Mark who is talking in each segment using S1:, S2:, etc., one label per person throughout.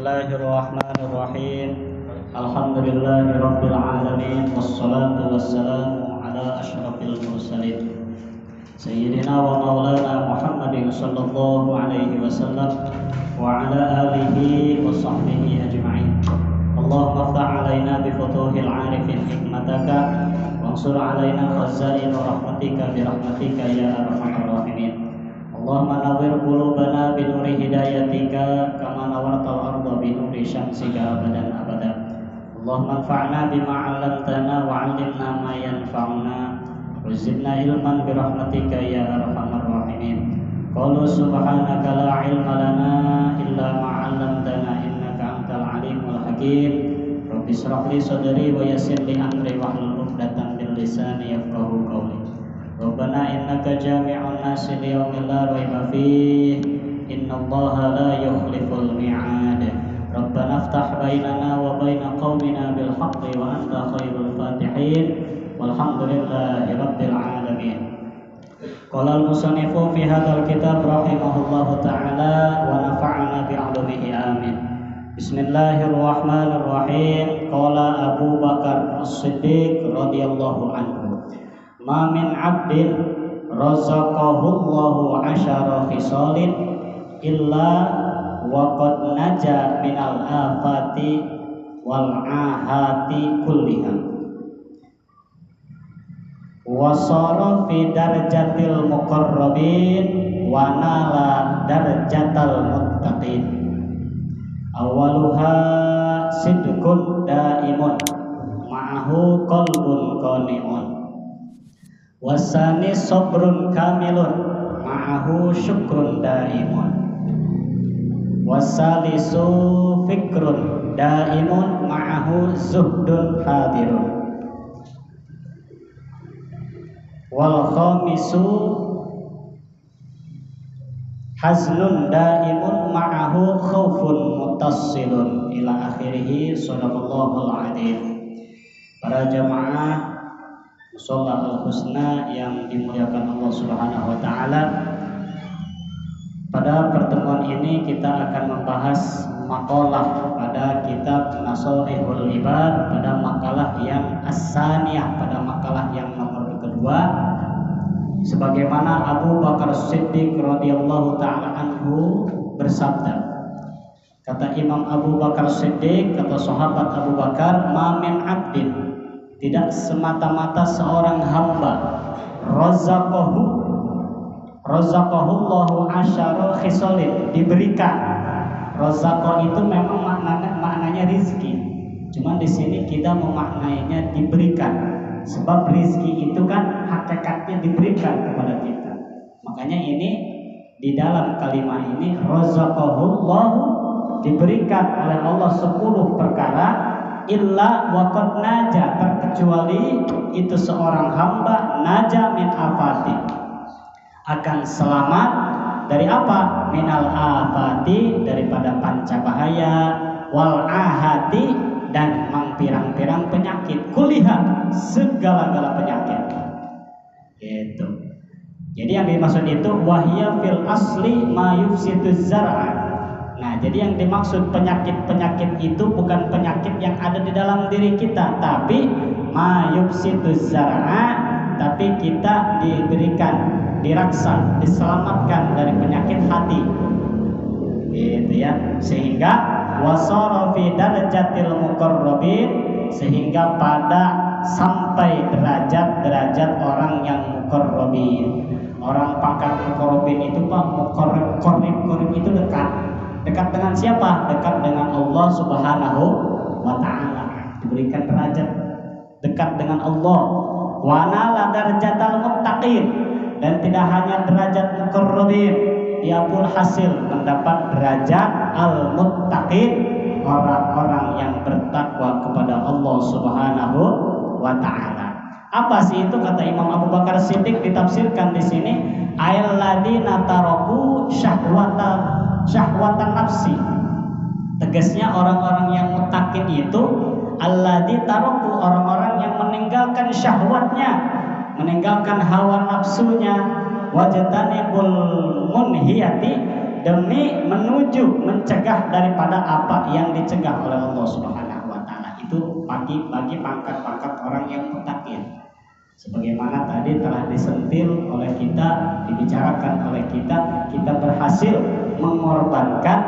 S1: Bismillahirrahmanirrahim. Alhamdulillahirabbil alamin wassalatu wassalamu ala asyrafil mursalin sayyidina wa maulana Muhammadin sallallahu alaihi wasallam wa ala alihi wa sahbihi ajma'in. Allahumma iftah alaina bi futuhil arifin hikmataka wansur alaina khazain rahmatika bi rahmatika ya arhamar rahimin. Allahumma nawwir qulubana bi nuri hidayatika kama nawartal arda bi nuri syamsika abadan abada. Allahumma anfa'na bima 'allamtana wa 'allimna ma yanfa'una wa zidna ilman bi rahmatika ya arhamar rahimin. Qalu subhanaka la 'ilma lana illa ma 'allamtana innaka antal alimul hakim. Rabbi shrah li sadri wa yassir li amri wahlul 'uqdatam min lisani yafqahu qawli. Rabbana innaka jami'un nasi liyaumin la raiba fihi innallaha la yukhliful mi'ad. Rabbana iftah bainana wa baina qaumina bil haqqi wa anta khairul fatihin walhamdulillahi rabbil alamin. Qala al-musannifu fi hadzal kitab rahimahullahu ta'ala wa nafa'ana bi 'ulumihi amin. Bismillahirrahmanirrahim. Qala Abu Bakar As-Siddiq radhiyallahu anhu, ma min 'abdin razaqahullahu 'asyara khisalin illa wa qad naja minal afati wal ahati kulliha wa sara fi darjatil muqarrabin wa nala darjatal muttaqin. Awaluha sidqun daimun ma'ahu qalbun qani'un wasani sabrun kamilun ma'ahu syukrun daimun wasalisu fikrun daimun ma'ahu zuhdun hadirun wal khamisu haznun daimun ma'ahu khaufun mutassilun ila akhirih. Shadaqallahul adzim. Para jamaah Musholla Al-Husna yang dimuliakan Allah Subhanahu wa taala, pada pertemuan ini kita akan membahas makalah pada kitab Nasaihul Ibad, pada makalah yang as-saniyah, pada makalah yang nomor kedua, sebagaimana Abu Bakar Siddiq radhiyallahu taala anhu bersabda. Kata Imam Abu Bakar Siddiq, kata sahabat Abu Bakar, ma min 'abdin, tidak semata-mata seorang hamba, razaqahullahu 'asyara khisalin, diberikan. Razaqah itu memang maknanya rizki. Cuman di sini kita memaknainya diberikan. Sebab rizki itu kan hakikatnya diberikan kepada kita. Makanya ini di dalam kalimat ini razaqahullahu, diberikan oleh Allah 10 perkara, illa waqad naja, terkecuali itu seorang hamba naja min afati, akan selamat dari apa? Minal afati, daripada pancabahaya, wal ahati, dan pirang-pirang penyakit, kulihat, segala-gala penyakit. Gitu. Jadi yang dimaksud itu wahya fil asli ma yufsiduz zar'a. Nah, jadi yang dimaksud penyakit-penyakit itu bukan penyakit yang ada di dalam diri kita, tapi ma yufsiduz zar'a, tapi kita diberikan, diraksa, diselamatkan dari penyakit hati. Gitu ya. Sehingga wasara fi darjatil muqarrabin, sehingga pada sampai derajat-derajat orang yang muqarrabin. Orang pangkat muqarrabin itu Pak, muqarrib itu dekat. Dekat dengan siapa? Dekat dengan Allah Subhanahu wa ta'ala. Diberikan derajat dekat dengan Allah. Wa nala darjatal muttaqin, dan tidak hanya derajat muqarrabin, dia pun hasil mendapat derajat al-muttaqin, orang-orang yang bertakwa kepada Allah Subhanahu wa ta'ala. Apa sih itu? Kata Imam Abu Bakar Siddiq, ditafsirkan di sini, ayyalladzina taraku syahwatan nafsi. Tegasnya orang-orang yang muttaqin itu alladzi taraku, orang-orang yang meninggalkan syahwatnya, meninggalkan hawa nafsunya, wajtanibul munhiyati, demi menuju mencegah daripada apa yang dicegah oleh Allah Subhanahu wa taala. Itu bagi pangkat-pangkat orang yang muttaqin. Sebagaimana tadi telah disentil oleh kita, dibicarakan oleh kita berhasil mengorbankan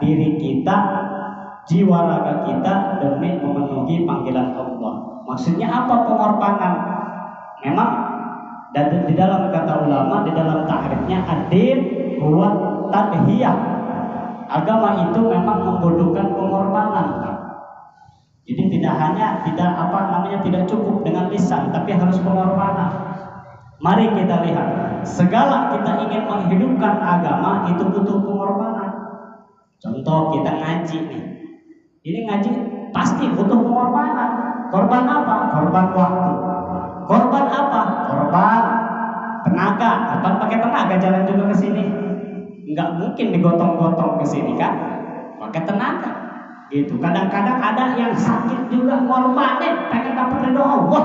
S1: diri kita, jiwa raga kita demi memenuhi panggilan Allah. Maksudnya apa pengorbanan? Memang di dalam kata ulama, di dalam tahrifnya ad-din huwa tadhiyah. Agama itu memang membutuhkan pengorbanan. Jadi tidak cukup dengan lisan, tapi harus pengorbanan. Mari kita lihat, segala kita ingin menghidupkan agama itu butuh pengorbanan. Contoh kita ngaji nih. Ini ngaji pasti butuh pengorbanan. Korban apa? Korban waktu. Korban apa? Korban tenaga. Korban pakai tenaga jalan juga ke sini. Enggak mungkin digotong-gotong ke sini kan? Pakai tenaga. Gitu. Kadang-kadang ada yang sakit juga ngorbanin pengen dapat ridho Allah.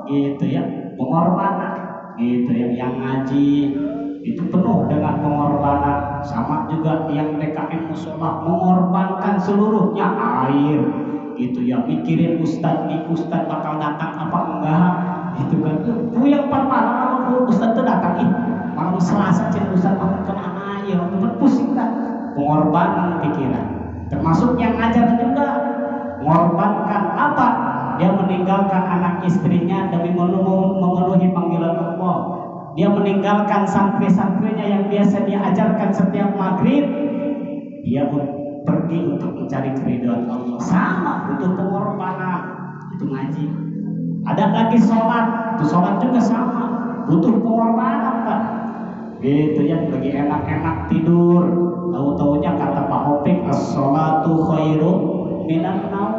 S1: Gitu ya, pengorbanan. Gitu ya, yang ngaji itu penuh dengan pengorbanan. Sama juga yang DKM musola mengorbankan seluruhnya, air. Gitu ya, mikirin ustadz bakal datang apa enggak. Gitu kan. Yang malam kalau ustadz itu datang, malam Selasa cina ustadz mau kena air, pusing kan. Pengorbanan pikiran. Termasuk yang ngajar juga mengorbankan apa? Dia meninggalkan anak istrinya demi memenuhi panggilan Allah. Dia meninggalkan santri-santrinya yang biasa dia ajarkan setiap maghrib. Dia pergi untuk mencari keridhaan Allah. Sama, butuh pengorbanan. Itu ngaji. Ada lagi sholat. Itu sholat juga sama, butuh pengorbanan, Pak. Gitu ya, lagi enak-enak tidur, tahu-taunya kata Pak Opik, as-sholatu khairu minan naum.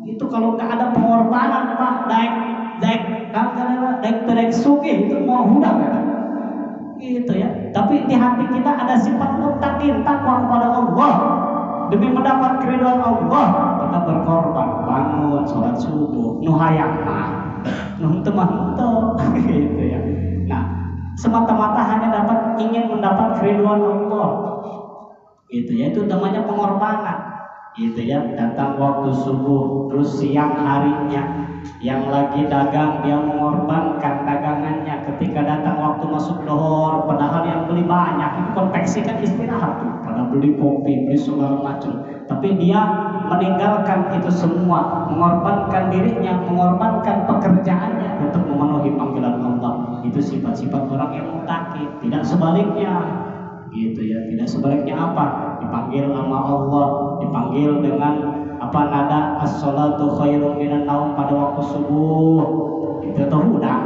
S1: Itu kalau nggak ada pengorbanan, Pak, daik sugi itu mau hudak ya. Gitu ya. Tapi di hati kita ada sifat muttaqin, takwa kepada Allah. Demi mendapat keridhaan Allah, kita berkorban, bangun sholat subuh, nuhayang gitu ya. Nah, semata-mata hanya ingin mendapat keridhaan Allah. Gitu ya, itu namanya pengorbanan. Gitu ya, datang waktu subuh, terus siang harinya yang lagi dagang dia mengorbankan dagangannya. Ketika datang waktu masuk dohor, padahal yang beli banyak, itu konveksi kan istirahat tuh, pada beli kopi, beli segala macam. Tapi dia meninggalkan itu semua, mengorbankan dirinya, mengorbankan pekerjaannya untuk memenuhi panggilan Allah. Itu sifat-sifat orang yang muttaqin. Tidak sebaliknya, gitu ya. Tidak sebaliknya apa? Dipanggil sama Allah, dipanggil dengan nada as-sholatu khairum minan naum pada waktu subuh. Itu tahu udah.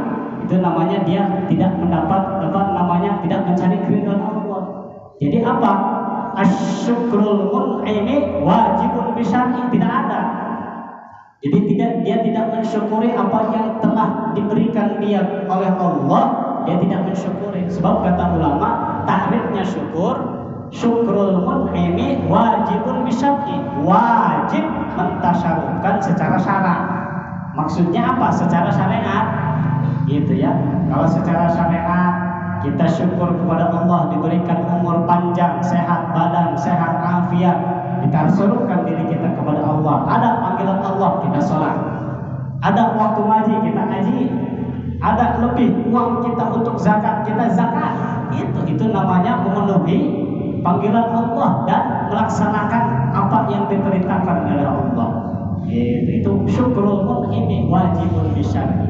S1: Itu namanya dia tidak mendapat tidak mencari keridhaan Allah. Jadi apa? Asyukrul mun'imi wajibun bisyar'i, tidak ada. Jadi dia tidak mensyukuri apa yang telah diberikan dia oleh Allah, dia tidak mensyukuri. Sebab kata ulama, tahrifnya syukrul mun'imi wajibun bisyar'i, wajib mentasyaruhkan secara syarak. Maksudnya apa? Secara syariat. Gitu ya. Kalau secara syariat kita syukur kepada Allah diberikan umur panjang, sehat badan, sehat afiat, kita suruhkan diri kita kepada Allah. Ada panggilan Allah, kita sholat. Ada waktu ngaji, kita ngaji. Ada lebih uang kita untuk zakat, kita zakat. Itu namanya memenuhi panggilan Allah dan melaksanakan apa yang diperintahkan oleh Allah. Itu syukrul mun'imi wajibun bisyar'i.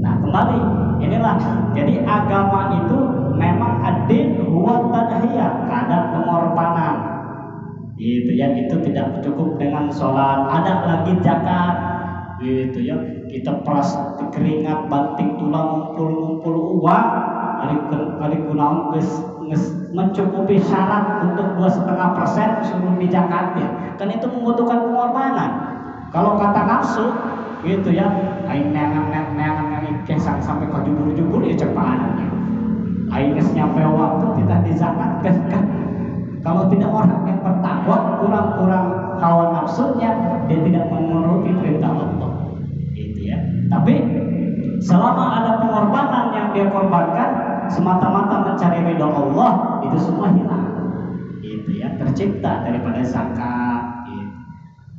S1: Nah, kembali inilah. Jadi agama itu memang ad-din huwa tadhiyah, ada pengorbanan. Gitu ya, itu tidak cukup dengan sholat, ada lagi zakat. Gitu ya, kita peras keringat, banting tulang, ngumpul uang, hari kunaon mencukupi syarat untuk 2,5% suruh dijakatin. Kan itu membutuhkan pengorbanan. Kalau kata nafsu, gitu ya, aing neangan kesang sampai ke jubur-jubur ya cepatannya. Aing nyampe waktu kita dizakatkan kan. Kalau tidak orang yang bertakwa, kurang-kurang hawa nafsunya, dia tidak menuruti perintah Allah. Gitu ya. Tapi selama ada pengorbanan yang dia korbankan semata-mata mencari ridha Allah, itu semua hilang. tercipta daripada zakat. Gitu.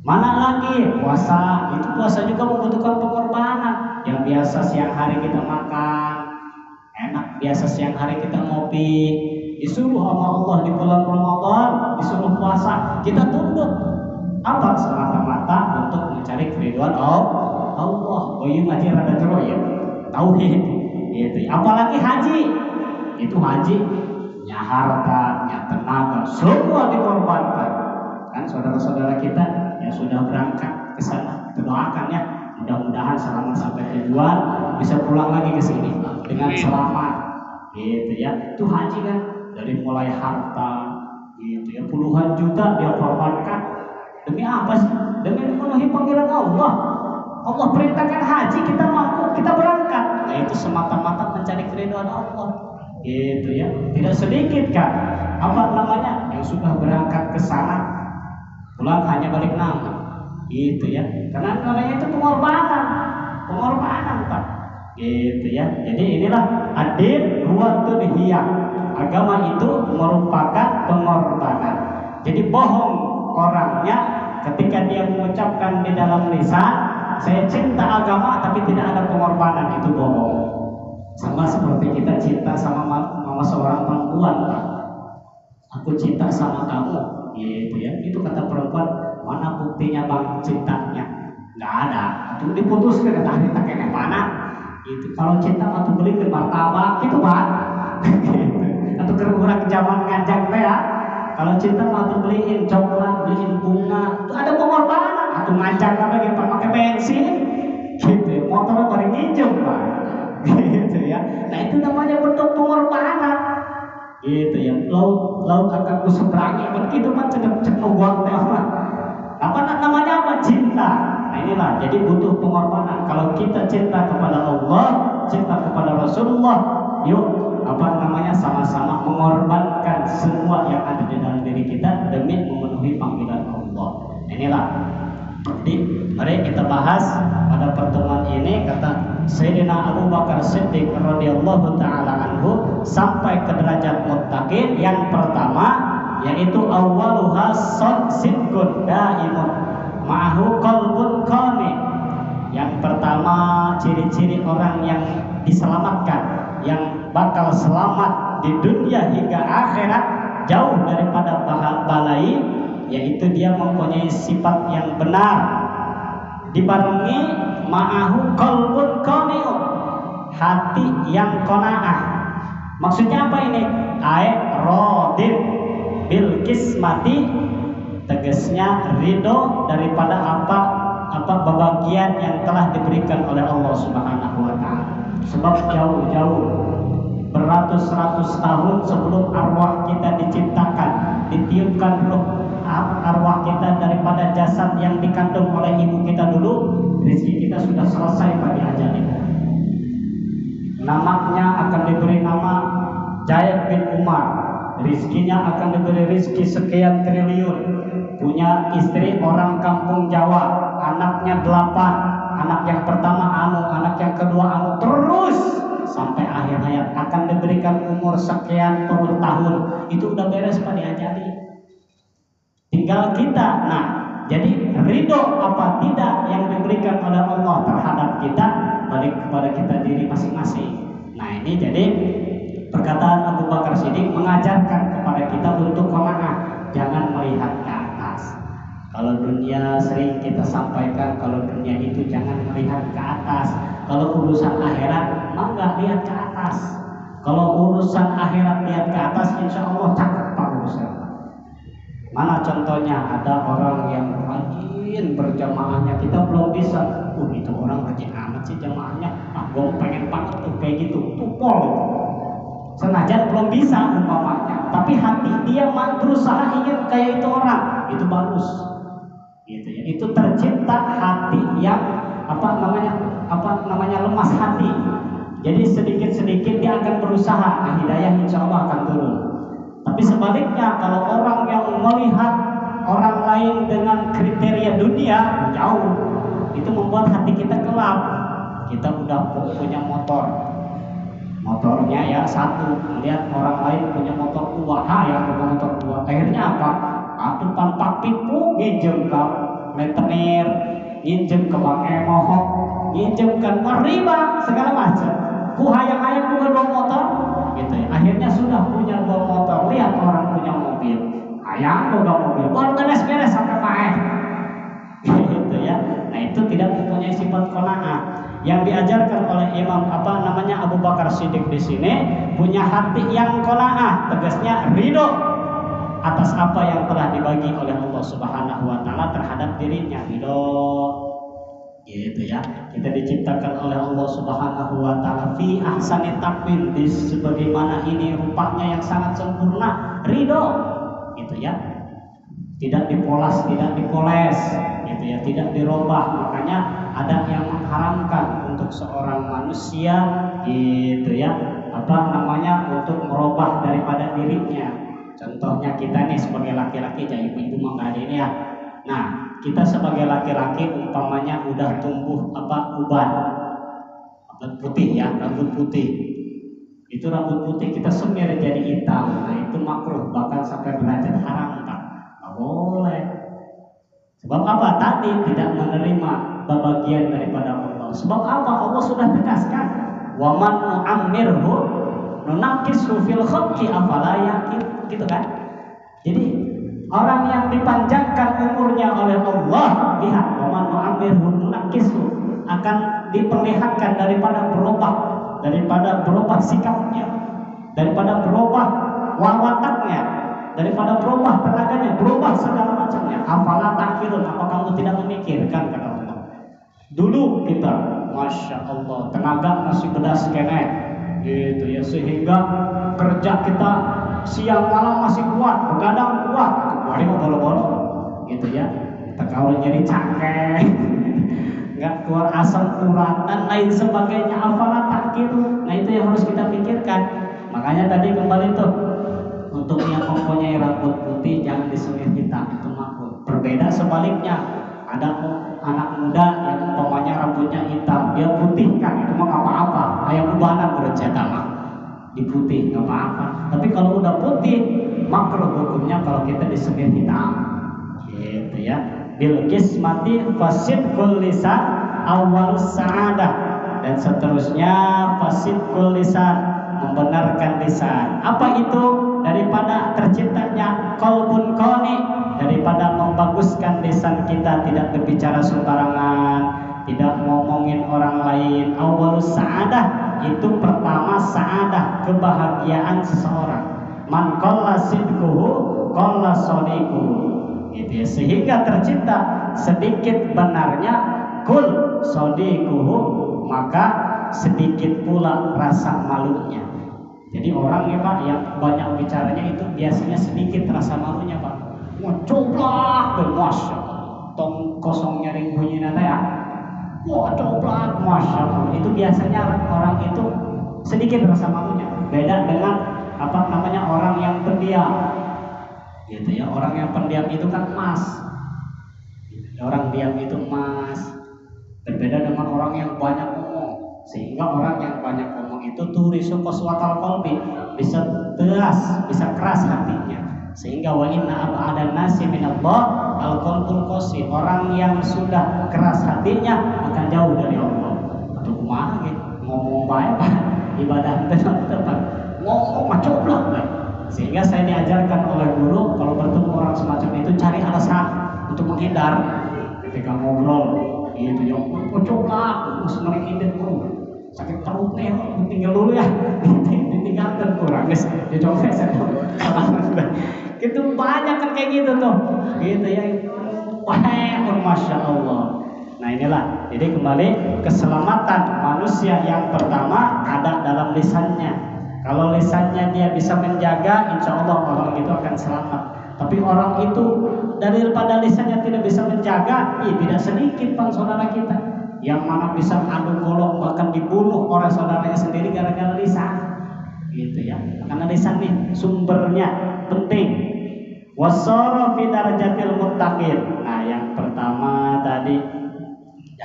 S1: Mana lagi puasa? Itu puasa juga membutuhkan pengorbanan. Yang biasa siang hari kita makan enak, biasa siang hari kita ngopi, disuruh sama Allah di bulan Ramadan disuruh puasa, kita tunduk apa semata-mata untuk mencari keriduan Allah. Oh iya ngaji rada jero ya, tauhid gitu. Apalagi haji, itu haji nya harta, nya tenaga, semua dikorbankan. Kan saudara-saudara kita yang sudah berangkat ke sana, kita doakan ya, mudah-mudahan selamat sampai tujuan, bisa pulang lagi ke sini dengan selamat gitu ya. Itu haji kan dari mulai harta gitu ya, puluhan juta dia korbankan demi apa sih? Demi memenuhi panggilan Allah. Allah perintahkan haji, kita mampu, kita berangkat. Nah itu semata-mata mencari keridhaan Allah gitu ya. Tidak sedikit kan apa namanya yang sudah berangkat ke sana pulang hanya balik nama gitu ya, karena namanya itu pengorbanan Pak gitu ya. Jadi inilah adil huwatul hiyah, agama itu merupakan pengorbanan. Jadi bohong orangnya ketika dia mengucapkan di dalam lisan saya cinta agama tapi tidak ada pengorbanan, itu bohong. Sama seperti kita cinta sama seorang perempuan, Pak. Aku cinta sama kamu gitu ya. Itu kata perempuan, mana buktinya bang cintanya? Nggak ada. Itu diputuskan tadi tak kena mana gitu. Kalau cinta atau beli ke martabak gitu Pak. Gitu. Atau kurang zaman ngajak ya. Kalau cinta atau beliin coklat, beliin bunga, itu ada pengorbanan. Atau ngajak apa gitu pakai bensin gitu. Motornya baru nginjem Pak. Gitu ya. Nah itu namanya bentuk pengorbanan. Gitu ya. Laut akan kuseberangi begitu kan cek nungguan teman. Apa namanya apa? Cinta. Nah inilah, jadi butuh pengorbanan. Kalau kita cinta kepada Allah, cinta kepada Rasulullah, yuk apa namanya sama-sama mengorbankan semua yang ada di dalam diri kita demi memenuhi panggilan Allah. Inilah. Jadi mari kita bahas pada pertemuan ini kata Sayyidina Abu Bakar Siddiq radhiyallahu taala anhu sampai ke derajat muttaqin. Yang pertama yaitu awwaluha sidqun daimun ma'ahu qalbun qani. Yang pertama ciri-ciri orang yang diselamatkan, yang bakal selamat di dunia hingga akhirat jauh daripada balai, yaitu dia mempunyai sifat yang benar dibarengi ma'ahu qalbun qani'un, hati yang qanaah. Maksudnya apa ini? Radin bil kismati, tegasnya ridho daripada apa bagian yang telah diberikan oleh Allah Subhanahu wa taala. Sebab jauh-jauh beratus-ratus tahun sebelum arwah kita diciptakan, ditiupkan ruh arwah kita daripada jasad yang dikandung oleh ibu kita dulu, rezeki kita sudah selesai pada ajal itu. Namanya akan diberi nama Zaid bin Umar, rizkinya akan diberi rizki sekian triliun, punya istri orang kampung Jawa, anaknya 8, anak yang pertama anu, anak yang kedua anu, terus sampai akhir hayat akan diberikan umur sekian puluh tahun. Itu udah beres pada ajali, tinggal kita. Nah jadi ridho apa tidak yang diberikan oleh Allah terhadap kita balik kepada kita diri masing-masing. Nah ini jadi perkataan Abu Bakar Siddiq mengajarkan kepada kita untuk qanaah, jangan melihat ke atas. Kalau dunia sering kita sampaikan, kalau dunia itu jangan melihat ke atas. Kalau urusan akhirat mangga lihat ke atas. Kalau urusan akhirat lihat ke atas, insya Allah cakep Pak urusan. Mana contohnya ada orang yang rajin berjamaahnya, kita belum bisa. Itu orang rajin amat sih jamaahnya. Gue pengen banget tuh kayak gitu, tupol. Senajan belum bisa umpamanya, tapi hati dia berusaha ingin kayak itu orang, itu bagus. Gitu ya. Itu tercipta hati yang apa namanya lemas hati. Jadi sedikit-sedikit dia akan berusaha, hidayah insya Allah akan turun. Tapi sebaliknya kalau orang yang melihat orang lain dengan kriteria dunia jauh, itu membuat hati kita gelap. Kita udah punya motornya ya satu, melihat orang lain punya motor tua, yang punya motor tua, akhirnya apa? atuh pan papipu nginjem ka rentenir, nginjem ke bank emohok, nginjem ke riba segala macam. Ku hayang-hayang juga bawa motor, gitu ya. Akhirnya sudah punya bawa motor, lihat orang punya mobil, hayang boga mobil, baru beres-beres sampai paeh, gitu ya. Nah itu tidak mempunyai sifat qanaah. Yang diajarkan oleh Imam Abu Bakar Siddiq di sini punya hati yang qanaah, tegasnya ridho atas apa yang telah dibagi oleh Allah Subhanahu wa taala terhadap dirinya, ridho. Gitu ya. Kita diciptakan oleh Allah Subhanahu wa taala fi ahsani taqwim, di sebagaimana ini rupanya yang sangat sempurna, ridho. Gitu ya. Tidak dipolas, tidak dipoles, gitu ya, tidak dirubah. Makanya ada yang mengharamkan untuk seorang manusia, gitu ya, untuk merubah daripada dirinya. Contohnya kita nih sebagai laki-laki, jadi ibu maka ini ya. Nah, kita sebagai laki-laki umpamanya udah tumbuh uban putih ya, rambut putih. Itu rambut putih kita semir jadi hitam. Nah, itu makruh, bahkan sampai derajat haram, Pak. Nggak boleh. Sebab apa? Tadi tidak menerima bagian daripada Allah. Sebab apa? Allah sudah tegaskan, wa man nu'ammirhu nunaqishu fil khalqi afala yaqil, gitu kan? Jadi orang yang dipanjangkan umurnya oleh Allah, lihat, wa man nu'ammirhu nunaqishu, akan diperlihatkan daripada berubah sikapnya, daripada berubah wawataknya, daripada berubah tenaganya, berubah segala macamnya. Afala ta'qilun, apa kamu tidak memikirkan, kata Allah. Dulu kita, masya Allah, tenaga masih bedas kene, gitu ya, sehingga kerja kita siang malam masih kuat, begadang kuat, hari mau bolo-bolo, gitu ya. Kita kalau jadi cangkeng, nggak keluar asam urat dan lain sebagainya. Afala ta'qilun. Nah itu yang harus kita pikirkan. Makanya tadi kembali tuh, untuk yang mempunyai rambut putih jangan disemir hitam, itu makruh. Berbeda sebaliknya, ada anak muda yang umpamanya rambutnya hitam, dia putihkan, itu mah apa-apa, ayam ubanan berjata mah diputih nggak apa-apa. Tapi kalau udah putih makruh hukumnya kalau kita disemir hitam, gitu ya. Bil qismati fasidqul lisan awwalus sa'adah, dan seterusnya fasidqul lisan, membenarkan lisan. Apa itu? Daripada terciptanya qalbun qani, daripada membaguskan lisan kita, tidak berbicara sembarangan, tidak ngomongin orang lain. Awwalus sa'adah, itu pertama sa'adah, kebahagiaan seseorang. Man qalla sidquhu qalla sadiquhu, gitu ya. Sehingga tercipta sedikit benarnya, kul sadiquhu, maka sedikit pula rasa malunya. Jadi orang ya Pak yang banyak bicaranya itu biasanya sedikit rasa malunya Pak. Wah coblak, masya Allah, tong kosong nyaring bunyi nada ya. Wah coblak, masya Allah. Itu biasanya orang itu sedikit rasa malunya. Beda dengan orang yang pendiam, gitu ya. Orang yang pendiam itu kan emas. Orang diam itu emas. Berbeda dengan orang yang banyak ngomong. Sehingga orang yang banyak ngomong itu turisu qaswatal qalbi, bisa teras, bisa keras hatinya. Sehingga wa inna ab'adan nasi minallah al-qalbul qasi, orang yang sudah keras hatinya akan jauh dari Allah. Aduh kumaha gitu, ngomong baik ibadah tepat, ngomong macoblok. Sehingga saya diajarkan oleh guru, kalau bertemu orang semacam itu cari alasan untuk menghindar ketika ngobrol. Gitu ya, coba terus merinding guru, sakit perut nih, tinggal dulu ya, ditinggalkan kurang guys, dicoba saya gitu. Banyak kan kayak gitu tuh, gitu ya. Wah, masya Allah. Nah inilah, jadi kembali keselamatan manusia yang pertama ada dalam lisannya. Kalau lisannya dia bisa menjaga, insya Allah orang itu akan selamat. Tapi orang itu daripada lisannya tidak bisa menjaga, tidak sedikit Pak saudara kita yang mana bisa adu golok, bahkan dibunuh oleh saudaranya sendiri gara-gara lisan, gitu ya. Karena lisan nih sumbernya penting. Wasara fi darajatil muttaqin. Nah yang pertama tadi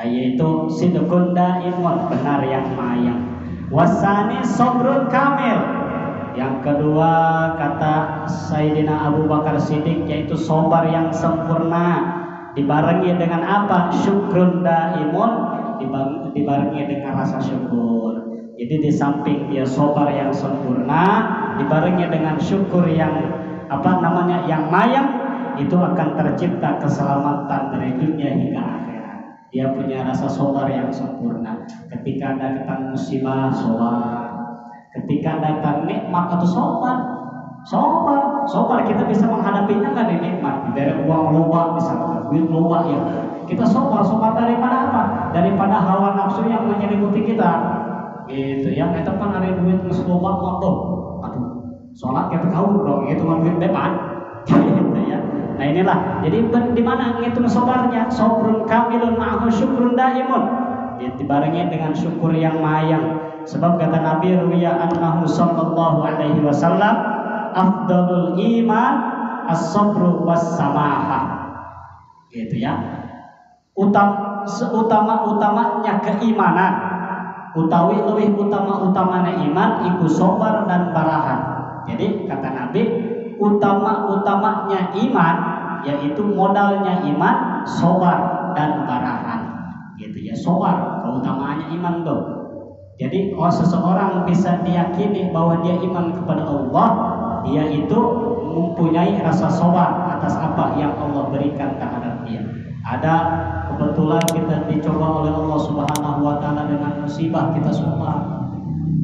S1: yaitu sidqun daimun, benar yang mayang. Wasani sabrul kamil, Yang kedua kata Sayyidina Abu Bakar Siddiq yaitu sabar yang sempurna dibarengi dengan apa? Syukrun daimun, dibarengi dengan rasa syukur. Jadi di samping dia sabar yang sempurna dibarengi dengan syukur yang yang mayang, itu akan tercipta keselamatan dari dunia hingga akhirat. Dia punya rasa sabar yang sempurna. Ketika datang musibah, sabar. Ketika datang nikmat atau sabar kita bisa menghadapinya kan di nikmat. Dari uang loba misalnya, duit loba ya. Kita sabar daripada apa? Daripada hawa nafsu yang menyelimuti kita. Gitu ya, itu kan ada duit nges loba motor. Aduh, sholat kita kau dong, itu kan duit bebas. Gitu ya. Nah inilah, jadi di mana ngitung sabarnya? Sabrun kamilun ma'ahu syukrun daimun. Dibarengi dengan syukur yang mayang. Sebab kata Nabi ruwiya annahu sallallahu alaihi wasallam afdalul iman as-sabru was-samahah. Gitu ya. Seutama-utamanya keimanan, utawi lebih utama-utamanya iman iku sabar dan barahan. Jadi kata Nabi utama-utamanya iman yaitu modalnya iman, sabar dan barahan. Gitu ya, sabar keutamaannya iman tuh. Jadi kalau seseorang bisa diyakini bahwa dia iman kepada Allah, dia itu mempunyai rasa sabar atas apa yang Allah berikan terhadap dia. Ada kebetulan kita dicoba oleh Allah Subhanahu wa taala dengan musibah, kita sabar.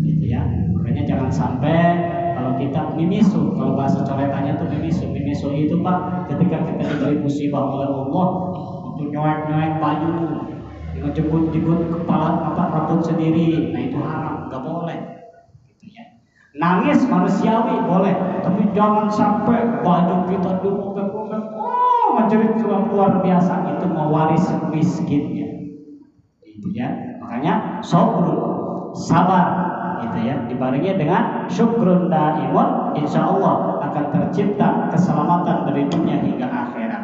S1: Gitu ya. Makanya jangan sampai kalau kita mimisu, kalau bahasa coretannya itu mimisu itu Pak, ketika kita diberi musibah oleh Allah untuk nyuek baju, ngejebut kepala rambut sendiri, nah itu haram, nggak boleh. Gitu ya. Nangis manusiawi boleh, tapi jangan sampai baju kita dirobek-robek, menjerit luar biasa, itu mewaris miskinnya. Gitu ya. Makanya sabar, gitu ya, dibarengi dengan syukrun daimun, insya Allah akan tercipta keselamatan dari dunia hingga akhirat.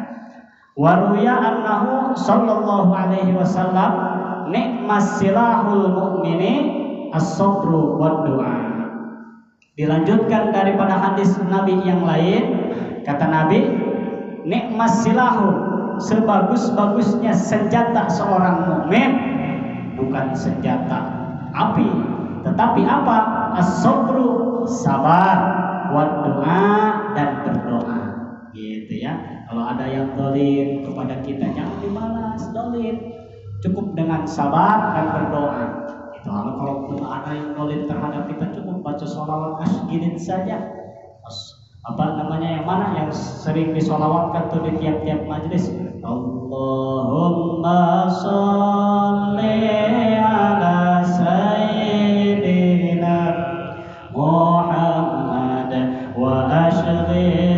S1: Waruya annahu sallallahu alaihi wasallam nikmas silahul mu'mini as-sabru wad du'a. Dilanjutkan daripada hadis Nabi yang lain, kata Nabi, nikmas silahu, sebagus-bagusnya senjata seorang mukmin bukan senjata api, tetapi apa? As-sabru, sabar, wad du'a, dan berdoa. Gitu ya. Kalau ada yang dolim kepada kita, jangan dibalas dolim, cukup dengan sabar dan berdoa. Itu kalau ada yang dolim terhadap kita, cukup baca sholawat asgidin saja. Yang mana yang sering disolawatkan tuh di tiap-tiap majlis? Allahumma sholli ala sayyidina Muhammad wa ashghil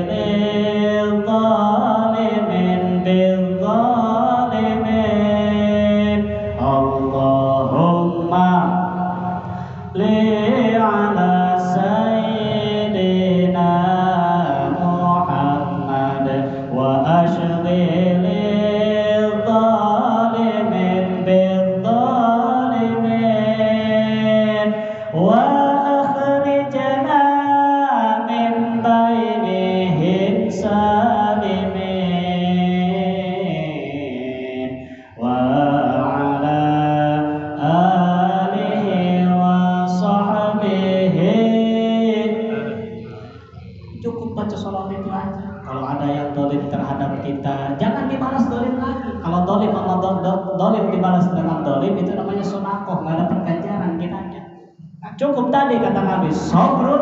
S1: cukup tadi kata Nabi, sabrun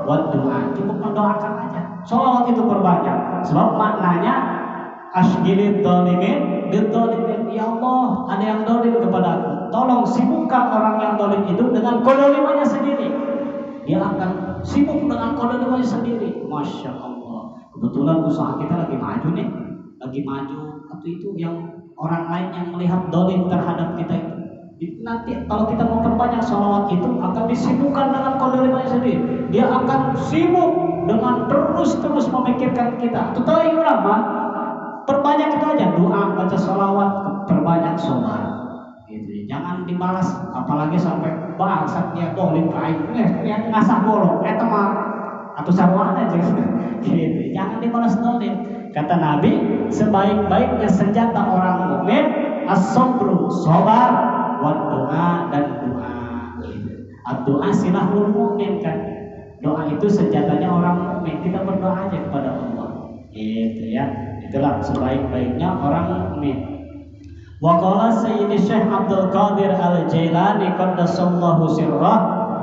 S1: wad du'a, cukup mendoakan aja. Sholawat itu berbanyak, sebab maknanya asghilid dzalimin bidzalimin. Ya Allah, ada yang dolim kepada aku, tolong sibukkan orang yang dolim itu dengan kedolimannya sendiri. Dia akan sibuk dengan kedolimannya sendiri. Masya Allah. Kebetulan usaha kita lagi maju nih, atau itu yang orang lain yang melihat dolim terhadap kita itu. Nanti kalau kita mau perbanyak sholawat itu akan disibukkan dengan kodolimannya sendiri. Dia akan sibuk dengan terus memikirkan kita. Itu tahu ulama, perbanyak itu aja doa, baca sholawat, perbanyak sholat. Gitu. Jangan dibalas, apalagi sampai bangsat dia dolim ke aing, yang ngasah bolong, mah atau sarwana aja gitu. Jangan dibalas dolim. Kata Nabi, sebaik-baiknya senjata orang mukmin as-sabru, sabar, wa doa dan doa. Doa silahul mukmin kan. Doa itu senjatanya orang mukmin. Kita berdoa aja kepada Allah. Gitu ya. Itulah sebaik-baiknya orang mukmin. Wa qala Sayyidi Syekh Abdul Qadir Al-Jailani qaddasallahu sirrah,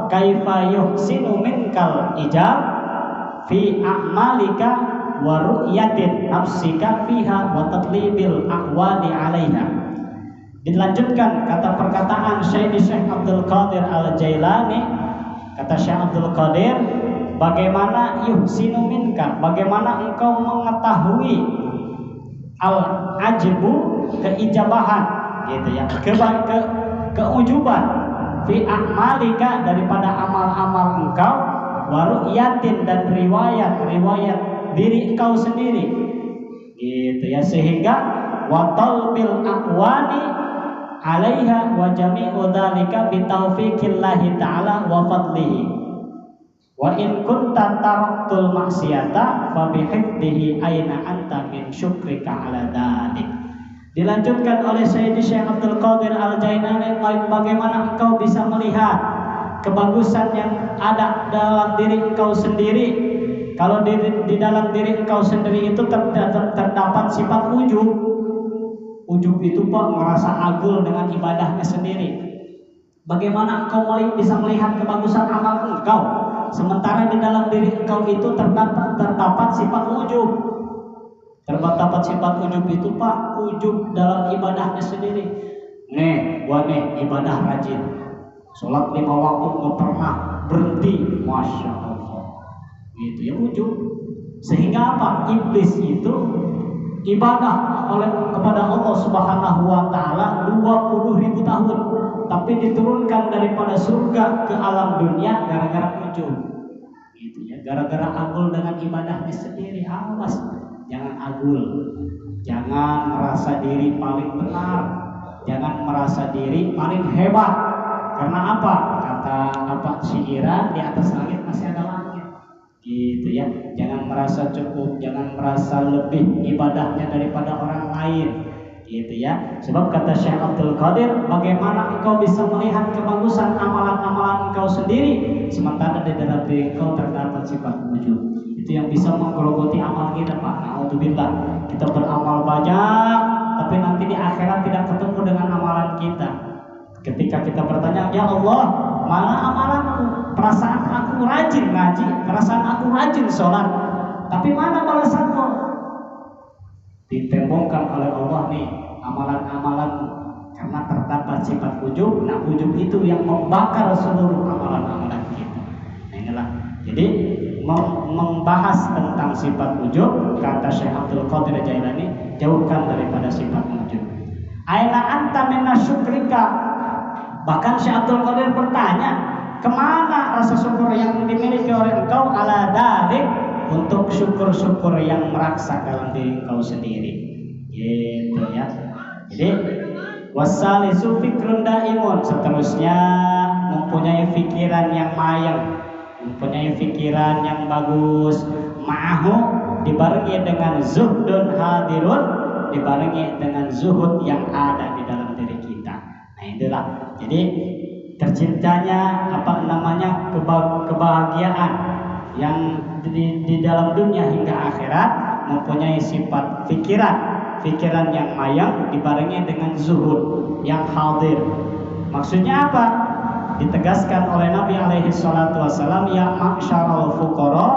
S1: kaifa yuhsinu minkal ijab fi a'malika wa ru'yatin nafsika fiha wa tatlibil ahwali 'alaiha. Dilanjutkan kata perkataan Sayyidi Syekh Abdul Qadir Al-Jailani, kata Syekh Abdul Qadir, bagaimana yuhsinu minka, bagaimana engkau mengetahui al-ajibu, keijabahan gitu ya, keujuban fi a'malika, daripada amal-amal engkau, wa ru'yatin, dan riwayat diri engkau sendiri gitu ya, sehingga wa talbil aqwani 'alaiha wa jami'u dzalika bi taufiqillahi ta'ala wa fadlihi. Wa in kunta taraktul maksiata fa bihifdihi aina anta min syukrika ala dzalik. Dilanjutkan oleh Sayyidi Syekh Abdul Qadir Al-Jailani, bagaimana engkau bisa melihat kebagusan yang ada dalam diri engkau sendiri. Kalau di dalam diri engkau sendiri itu terdapat sifat ujub. Ujub itu Pak, merasa agul dengan ibadahnya sendiri. Bagaimana engkau bisa melihat kebagusan amal engkau, sementara di dalam diri engkau itu terdapat sifat ujub. Terdapat sifat ujub itu Pak, ujub dalam ibadahnya sendiri. Nih, gua nih ibadah rajin, sholat 5 waktu nggak pernah berhenti, masya Allah. Gitu ya ujub. Sehingga apa? Iblis itu ibadah kepada Allah Subhanahu wa Ta'ala 20.000 tahun, tapi diturunkan daripada surga ke alam dunia gara-gara ujub. Gitu ya, gara-gara agul dengan ibadahnya sendiri. Awas, jangan agul, jangan merasa diri paling benar, jangan merasa diri paling hebat. Karena apa? Kata syairan, di atas langit masih ada langit. Gitu ya. Jangan merasa cukup, jangan merasa lebih ibadahnya daripada orang lain. Gitu ya. Sebab kata Syekh Abdul Qadir, bagaimana engkau bisa melihat kebagusan amalan-amalan engkau sendiri, sementara di dalam diri engkau terdapat sifat ujub. Itu yang bisa menggerogoti amal kita Pak. Na'udzubillah. Kita beramal banyak, tapi nanti di akhirat tidak ketemu dengan amalan kita. Ketika kita bertanya, ya Allah, mana amalanku? Perasaan aku rajin ngaji, perasaan aku rajin sholat, tapi mana balasanmu? Ditembongkan oleh Allah nih amalan-amalanmu, karena terdapat sifat ujub. Nah, ujub itu yang membakar seluruh amalan-amalan kita. Nah, inilah. Jadi membahas tentang sifat ujub, kata Syekh Abdul Qadir Jailani, jauhkan daripada sifat ujub. Aina anta minna syukrika. Bahkan Syekh Abdul Qadir bertanya, kemana rasa syukur yang dimiliki oleh engkau ala dalik, untuk syukur-syukur yang meraksa dalam diri engkau sendiri. Gitu ya. Jadi wasalisu fikrun daimun, seterusnya mempunyai pikiran yang mayang, mempunyai pikiran yang bagus, ma'ahu, dibarengi dengan zuhdun hadirun, dibarengi dengan zuhud yang ada di dalam diri kita. Nah itulah. Jadi terciptanya kebahagiaan yang di dalam dunia hingga akhirat, mempunyai sifat pikiran yang mayang dibarengi dengan zuhud yang hadir. Maksudnya apa? Ditegaskan oleh Nabi alaihi salatu wasallam, ya ma'syaral fuqara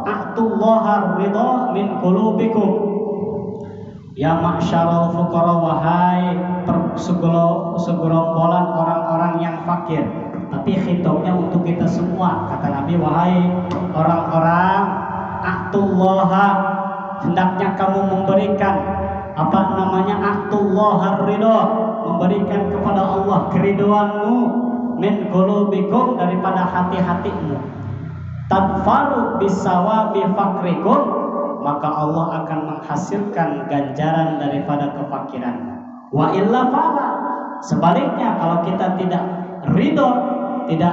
S1: a'tullaha ridha min qulubikum. Ya ma'syaral fuqara, wahai segerombolan orang-orang yang fakir. Tapi khitabnya untuk kita semua. Kata Nabi, wahai orang-orang, a'tullaha, hendaknya kamu memberikan a'tullaha ridha, memberikan kepada Allah keriduanmu, min qulubikum, daripada hati-hatimu. Tadfaru bisawabi fakrikum, maka Allah akan menghasilkan ganjaran daripada kefakiran. Wa illa fala, Sebaliknya kalau kita tidak ridho, tidak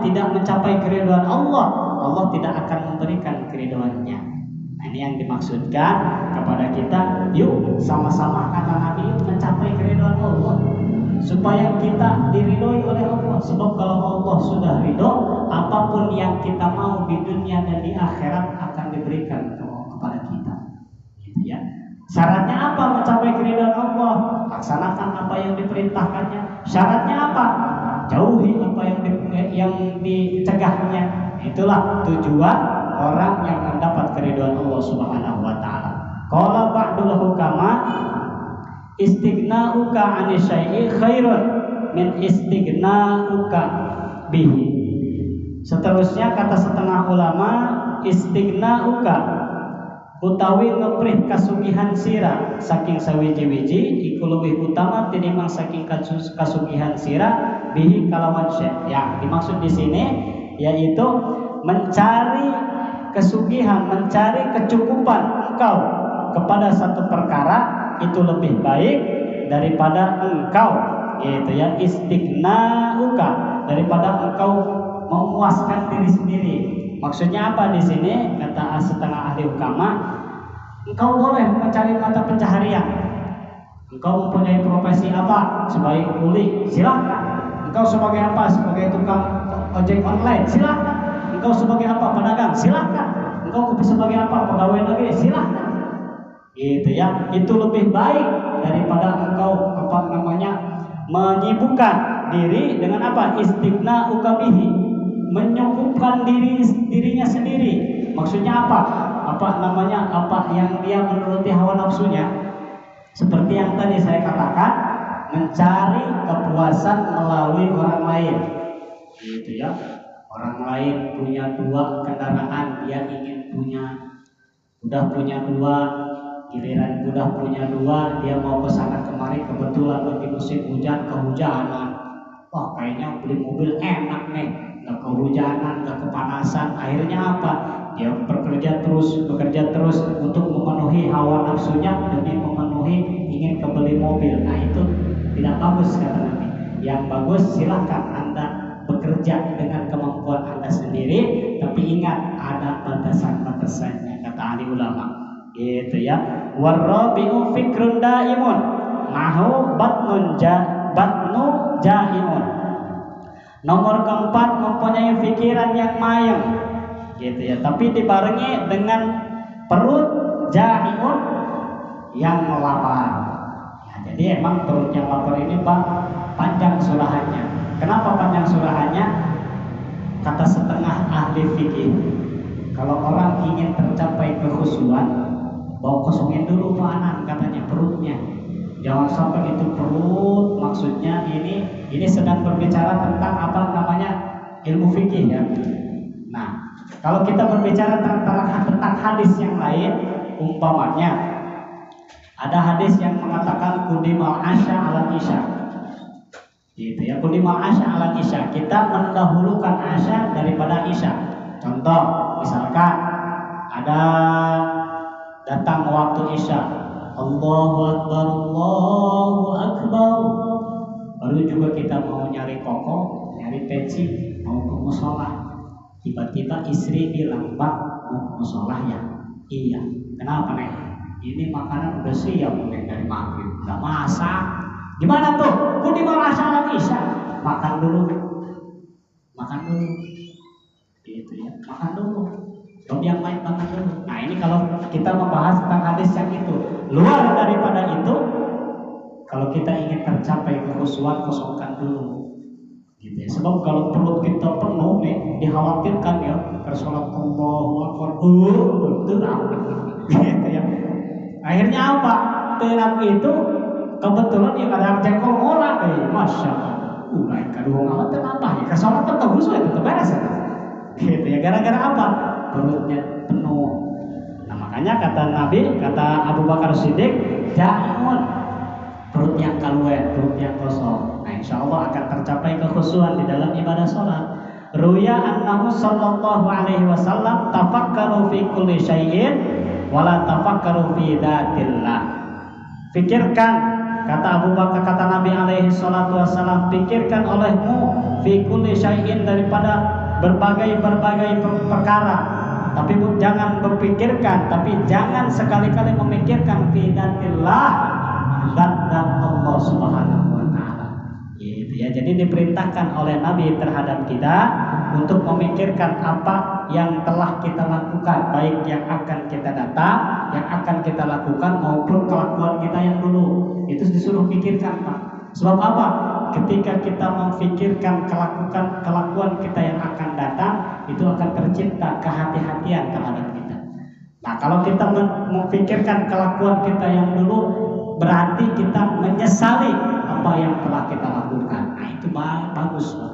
S1: tidak mencapai keridhaan Allah, Allah tidak akan memberikan keridhaannya. Nah, ini yang dimaksudkan kepada kita, yuk sama-sama kata Nabi mencapai keridhaan Allah supaya kita diridhoi oleh Allah. Sebab kalau Allah sudah ridho, apapun yang kita mau di dunia dan di akhirat akan diberikan kepada kita. Gitu ya. Syaratnya apa mencapai keridhaan Allah? Laksanakan apa yang diperintahkannya. Syaratnya apa? Jauhi apa yang dicegahnya. Itulah tujuan orang yang mendapat keridhaan Allah Subhanahu wa taala. Qala ba'dul hukama istighna'uka 'ani syai'i khairun min istighna'uka bihi. Seterusnya kata setengah ulama, istighna'uka utawi ngeprih kasugihan sira saking sawiji-wiji iku luwih utama tinimbang saking kasugihan sira bihi kalawan syekh. Ya, dimaksud di sini yaitu mencari kesugihan, mencari kecukupan engkau kepada satu perkara itu lebih baik daripada engkau, gitu ya, istighna'uka, daripada engkau memuaskan diri sendiri. Maksudnya apa di sini? Kata setengah ahli hukama, engkau boleh mencari mata pencaharian. Engkau mempunyai profesi apa? Sebagai kuli, silakan. Engkau sebagai apa? Sebagai tukang ojek online, silakan. Engkau sebagai apa? Pedagang, silakan. Engkau sebagai apa? Pegawai negeri, silakan. Gitu ya. Itu lebih baik daripada engkau menyibukkan diri dengan apa? Istighna'uka bihi, menyukupkan dirinya sendiri. Maksudnya apa? Apa yang dia menuruti hawa nafsunya. Seperti yang tadi saya katakan, mencari kepuasan melalui orang lain. Gitu ya. Orang lain punya 2 kendaraan, dia ingin udah punya 2, giliran udah punya 2, dia mau kesana kemari, kebetulan lagi musim hujan, kehujanan. Wah, kayaknya beli mobil enak nih, nggak kehujanan, nggak kepanasan. Akhirnya apa? Dia bekerja terus untuk memenuhi hawa nafsunya demi memenuhi ingin kebeli mobil. Nah, itu tidak bagus kata Nabi. Yang bagus silakan Anda bekerja dengan kemampuan Anda sendiri, tapi ingat ada batasan-batasannya kata ahli ulama. Gitu ya. Warabi'u fikrun daimun mahu batnu jaimun. Nomor keempat, mempunyai pikiran yang mayang, gitu ya, tapi dibarengi dengan perut jaimun yang lapar. Ya, jadi emang perut yang lapar ini panjang surahannya. Kenapa panjang surahannya? Kata setengah ahli fikih, kalau orang ingin tercapai kekhusyuan, bawa kosongin dulu makanan, katanya perutnya. Jangan sampai itu perut, maksudnya ini sedang berbicara tentang ilmu fikih ya. Nah, kalau kita berbicara tentang hadis yang lain, umpamanya ada hadis yang mengatakan kudimal asya ala isya. Gitu ya, kudimal asya ala isya. Kita mendahulukan asya daripada isya. Contoh, misalkan ada datang waktu isya, Allahu Akbar, Allahu Akbar. Baru juga kita mau nyari koko, nyari peci, mau ke musola. Tiba-tiba istri bilang, "Bang, mau ke musola ya?" "Iya." "Kenapa, Nek?" "Ini makanan udah siap Nek dari maghrib, udah masak." "Gimana tuh?" "Kudi mau asal isya." Makan dulu. Gitu ya, makan dulu. Belum yang lain makan dulu. Nah, ini kalau kita membahas tentang hadis yang itu. Luar daripada itu, kalau kita ingin tercapai kekhusyuan, kosongkan dulu. Gitu ya. Sebab kalau perut kita penuh nih, dikhawatirkan ya, tersolat Allahu Akbar, gitu ya. Akhirnya apa? Terang itu kebetulan yang ada jengkol orang, masya Allah. Lain kadung amat tambah ya, kesolat tetap khusyuk itu beres ya. Gitu ya. Gara-gara apa? Perutnya penuh. Nah, makanya kata Nabi, kata Abu Bakar Siddiq, jaimun, perut yang kaluet, perut yang kosong. Nah, insya Allah akan tercapai kekhusyuan di dalam ibadah sholat. Ruya annahu sallallahu alaihi wasallam tafakkaru fi kulli syai'in wala tafakkaru fi dzatillah. Pikirkan kata Abu Bakar, kata Nabi alaihi salatu wassalam, pikirkan olehmu fi kulli syai'in, daripada berbagai perkara, tapi jangan berpikirkan, tapi jangan sekali-kali memikirkan fi dzatillah, zat Allah Subhanahu wa taala. Gitu ya. Jadi diperintahkan oleh Nabi terhadap kita untuk memikirkan apa yang telah kita lakukan, baik yang akan kita datang, yang akan kita lakukan, maupun kelakuan kita yang dulu. Itu disuruh pikirkan, Pak. Sebab apa? Ketika kita memikirkan kelakuan kita yang akan datang, itu akan tercipta kehati-hatian terhadap kita. Nah, kalau kita memikirkan kelakuan kita yang dulu, berarti kita menyesali apa yang telah kita lakukan. Nah, itu bagus, Pak.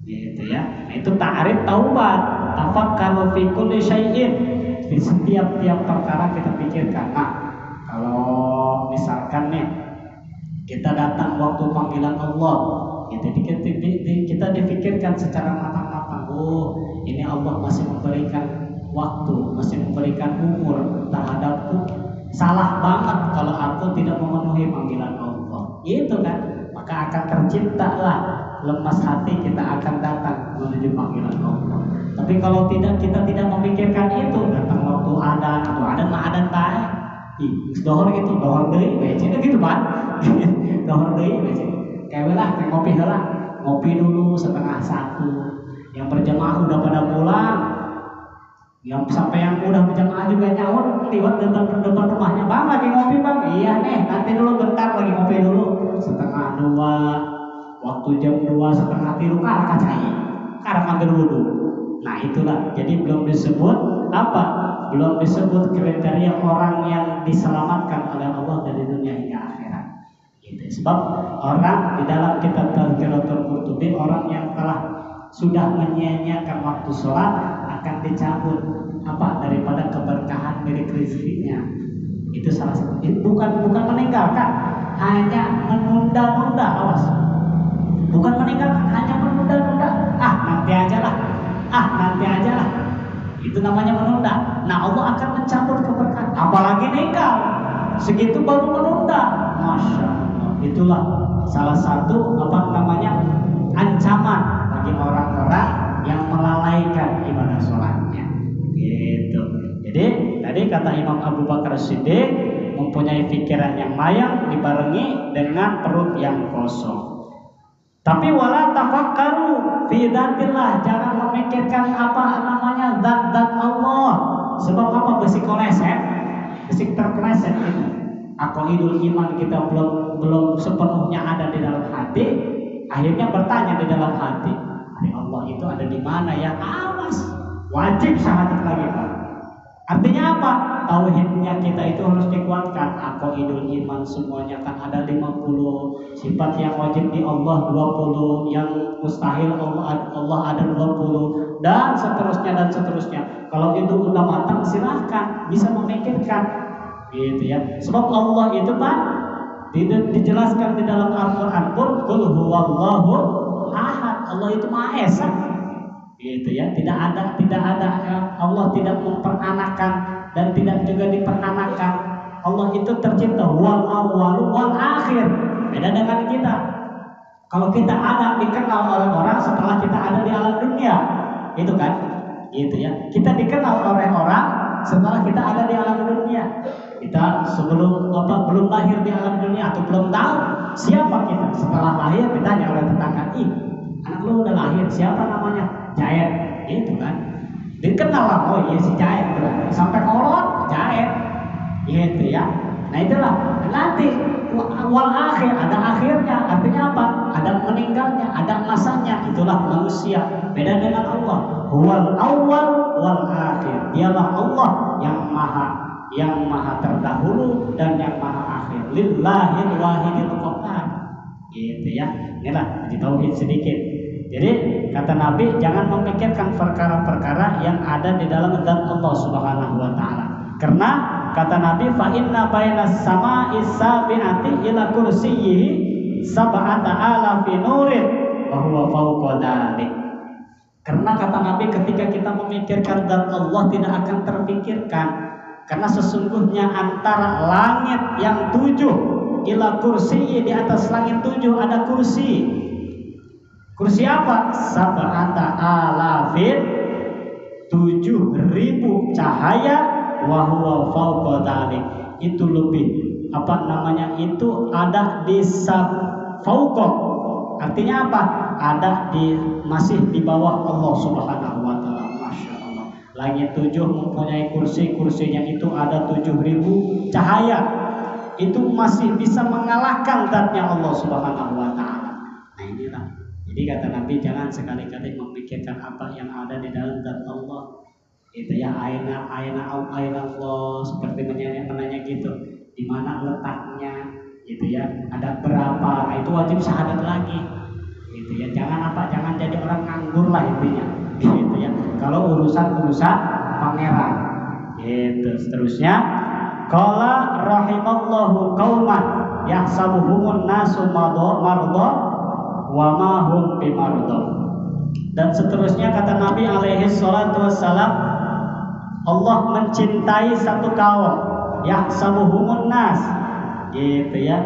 S1: Gitu ya. Nah, itu ta'rif taubat. Tafakkaru fi kulli syai'in. Di setiap perkara kita pikirkan. Nah, kalau misalkan nih kita datang waktu panggilan Allah, gitu, kita dipikirkan secara matang-matang. Oh, ini Allah masih memberikan waktu, masih memberikan umur terhadapku. Salah banget kalau aku tidak memenuhi panggilan Allah. Gitu kan? Maka akan terciptalah lemas hati, kita akan datang menuju panggilan Allah. Tapi kalau tidak, kita tidak memikirkan itu, datang waktu adan mah adan bae. Dohor gitu, dohor deui, becina gitu Pak. Dohor deui becina. Kayak lah, ngopi heula. Ngopi dulu setengah 1. Yang berjamaah udah pada pulang. Yang sampai yang udah berjamaah juga nyaut lewat depan rumahnya. Bang, lagi ngopi Bang. Iya nih, nanti dulu bentar lagi ngopi dulu. Setengah 2. Waktu jam 2 setengah 3 kan kacai, karena ambil wudhu. Nah itulah, jadi belum disebut apa? Belum disebut kriteria orang yang diselamatkan oleh Allah dari dunia hingga akhirat. Gitu. Sebab orang di dalam kitab Tazkiratul Qurtubi, orang yang telah sudah menyia-nyiakan waktu sholat akan dicabut apa daripada keberkahan milik rezekinya. Itu salah satu. Bukan meninggalkan, hanya menunda-nunda. Awas. Bukan meninggalkan, hanya menunda-nunda. Nanti aja lah. Itu namanya menunda. Nah, Allah akan mencabut keberkahan. Apalagi ninggal, segitu baru menunda. Masya Allah. Itulah salah satu ancaman bagi orang-orang yang melalaikan ibadah sholatnya. Gitu. Jadi tadi kata Imam Abu Bakar Siddiq, mempunyai pikiran yang mayang dibarengi dengan perut yang kosong. Tapi wala tafakkaru fi dzatillah, jangan memikirkan zat Allah. Sebab apa? Besi terpeleset itu. Aqidul iman kita belum sepenuhnya ada di dalam hati. Akhirnya bertanya di dalam hati, Allah itu ada di mana ya? Awas, wajib syahadat lagi Pak. Artinya apa? Tauhidnya kita itu harus dikuatkan. Aqidul iman semuanya kan ada 50, sifat yang wajib di Allah 20, yang mustahil Allah ada 20, dan seterusnya. Kalau itu udah matang, silahkan bisa memikirkan, gitu ya. Sebab Allah itu Pak dijelaskan di dalam Al-Quran pun, qul huwallahu ahad. Allah itu Maha Esa. Gitu ya, tidak ada Allah tidak memperanakan dan tidak juga diperanakan. Allah itu tercipta wal awwal wal akhir. Beda dengan kita. Kalau kita ada dikenal oleh orang setelah kita ada di alam dunia, itu kan? Gitu ya. Kita dikenal oleh orang setelah kita ada di alam dunia. Kita belum lahir di alam dunia atau belum tahu siapa kita. Setelah lahir ditanya oleh tetangga, anak lu udah lahir, siapa namanya? Jaet, itu kan dikenal lah, oh iya si Jaet, sampai kolot Jaet, gitu ya. Nah itulah nanti wal akhir, ada akhirnya, artinya apa? Ada meninggalnya, ada masanya. Itulah manusia, beda dengan Allah. Huwal awwal wal akhir, dialah Allah yang maha terdahulu dan yang maha akhir. Lillahil wahidil qahhar, gitu ya. Inilah di tauhid sedikit. Jadi kata Nabi, jangan memikirkan perkara-perkara yang ada di dalam zat Allah Subhanahu wa taala. Karena kata Nabi, fa inna bainas sama'i sabi'ati ila kursiyyihi sab'ata alafi nurin wa huwa fawqa dzalik. Karena kata Nabi, ketika kita memikirkan zat Allah tidak akan terpikirkan, karena sesungguhnya antara langit yang 7 ila kursi, di atas langit 7 ada kursi. Kursi apa? Sab'ata alafin, 7.000 cahaya, wa huwa fawqa dzalik. Itu lebih itu ada di fawqa. Artinya apa? Ada masih di bawah Allah Subhanahu wa taala. Masya Allah. Langit 7 mempunyai kursi, kursinya itu ada 7.000 cahaya. Itu masih bisa mengalahkan zatnya Allah Subhanahu wa taala. Nah inilah. Jadi kata Nabi, jangan sekali-kali memikirkan apa yang ada di dalam zat Allah. Itu ya, aina Allah, seperti menanya gitu. Di mana letaknya? Gitu ya. Ada berapa? Nah, itu wajib syahadat lagi. Gitu ya. Jangan jadi orang nganggur lah intinya. Gitu ya. Kalau urusan pangeran. Gitu. Seterusnya, qala rahimallahu qauman yahsabuhumun nasu marda wa ma hum bimarda. Dan seterusnya kata Nabi alaihi salatu wassalam, Allah mencintai satu kaum, yahsabuhumun nas, gitu ya.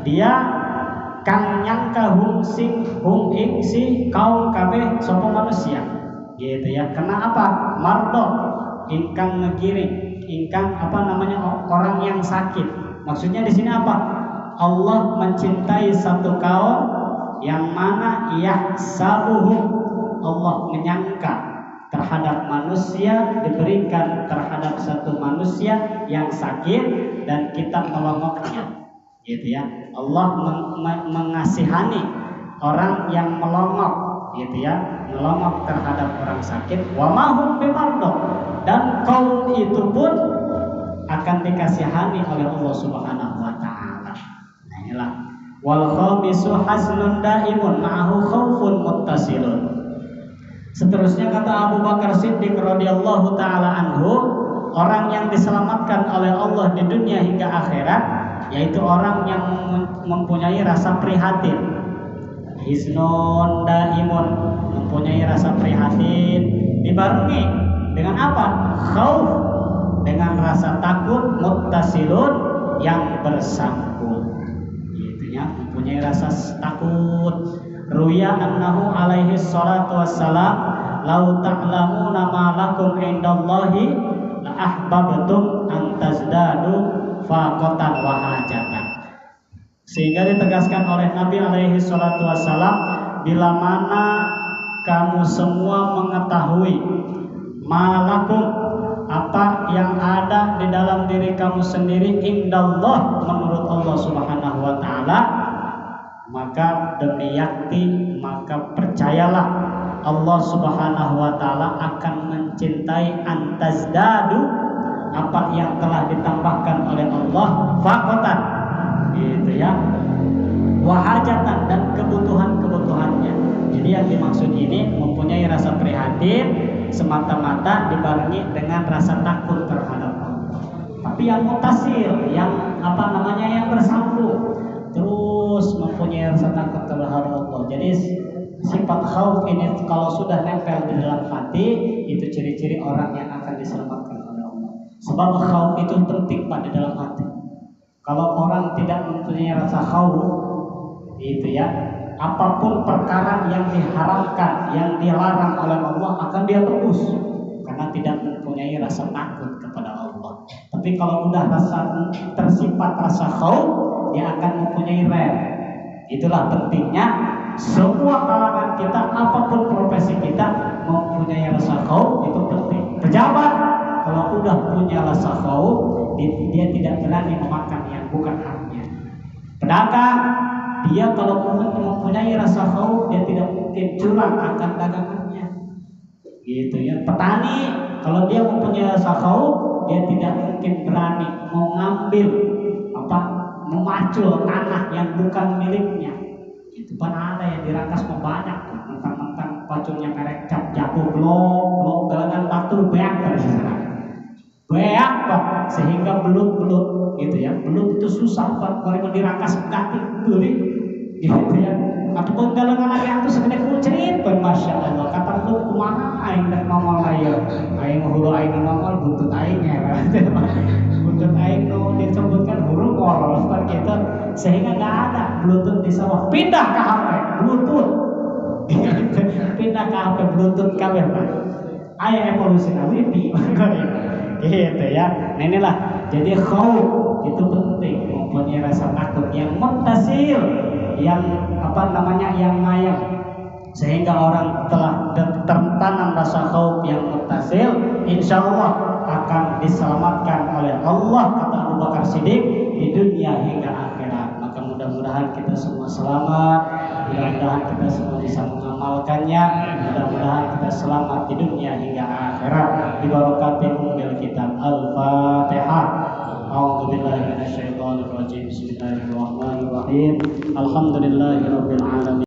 S1: Dia kang nyangka hum ing si kaum kabeh sapa manusia, gitu ya. Kena apa? Mardo, ingkang ngegiring, ingkang orang yang sakit. Maksudnya di sini apa? Allah mencintai satu kaum yang mana yahsabuhum, Allah menyangka terhadap manusia, diberikan terhadap satu manusia yang sakit dan kita melongoknya, gitu ya. Allah mengasihani orang yang melongok, gitu ya, melongok terhadap orang sakit. Wa ma hum bimardo, dan kaum itu pun akan dikasihani oleh Allah Subhanahu wa taala. Nah inilah. Wal khamisu haslun daimun ma'ahu khaufun muttasilun. Seterusnya kata Abu Bakar Siddiq radhiyallahu taala anhu, orang yang diselamatkan oleh Allah di dunia hingga akhirat yaitu orang yang mempunyai rasa prihatin. Hisnun daimun, mempunyai rasa prihatin, dibarengi dengan apa? Khauf, dengan rasa takut, muttasilun, yang bersambung. Mempunyai rasa takut. Ruya annahu alaihi salatu wassalam, lau ta'lamuna ma lakum indallahi la ahbabtum an tazdadu faqatan wa hajatan. Sehingga ditegaskan oleh Nabi alaihi salatu wassalam, bila mana kamu semua mengetahui ma lakum, apa yang ada di dalam diri kamu sendiri, indallah, menurut Allah Subhanahu wa taala, maka demi yakti, maka percayalah Allah Subhanahu wa taala akan mencintai antazdadu, apa yang telah ditambahkan oleh Allah, faqatan, gitu ya, wahajatan, dan kebutuhannya. Jadi yang dimaksud ini mempunyai rasa prihatin semata-mata dibarengi dengan rasa takut terhadap Allah. Tapi yang mutasil, yang yang bersambung, terus mempunyai rasa takut terhadap Allah. Jadi sifat khauf ini kalau sudah nempel di dalam hati, itu ciri-ciri orang yang akan diselamatkan oleh Allah. Sebab khauf itu penting pada dalam hati. Kalau orang tidak mempunyai rasa khauf, itu ya, apapun perkara yang diharamkan, yang dilarang oleh Allah akan dia tebus, karena tidak mempunyai rasa takut kepada Allah. Tapi kalau udah tersifat rasa khauf, dia akan mempunyai rem. Itulah pentingnya semua kalangan kita, apapun profesi kita, mempunyai rasa khauf, itu penting. Pejabat kalau udah punya rasa khauf, dia tidak berani memakan yang bukan haknya. Pedagang, dia kalau mempunyai rasa khauf, dia tidak mungkin curang akan dagangannya, gitu ya. Petani kalau dia mempunyai rasa khauf, dia tidak mungkin berani mengambil memacul tanah yang bukan miliknya. Itu kan ada yang dirakas banyak, mentang-mentang paculnya merek cap jago blok galangan batu beak dari sana. Beak Pak, sehingga belut gitu ya. Belut itu susah Pak, kalau dirakas ganti beli gitu ya. Ataupun galangan ayam itu segede kucing, Masya Allah. Kata belut kumaha aing rek ngomong aya. Aing hulu aing ngomong buntut aing ya. Buntut aing nu disebutkan huruf kolol seperti itu. sehingga nggak ada Bluetooth di sawah. Pindah ke HP Bluetooth. Pindah ke HP Bluetooth kabeh Pak. Aya evolusi wifi. Gitu ya. Nah inilah. Jadi khauf itu penting, mempunyai rasa takut yang muttasil, yang yang mayang, sehingga orang telah tertanam rasa khauf yang muttasil, insya Allah akan diselamatkan oleh Allah, kata Abu Bakar Siddiq, di dunia hingga akhirat. Maka mudah-mudahan kita semua selamat, mudah-mudahan kita semua bisa mengamalkannya, mudah-mudahan kita selamat di dunia hingga akhirat. Bi barakatil umil kitab Al-Fatihah. A'udzu billahi minasyaitonir rajim. Bismillahirrahmanirrahim. Alhamdulillahirabbil alamin.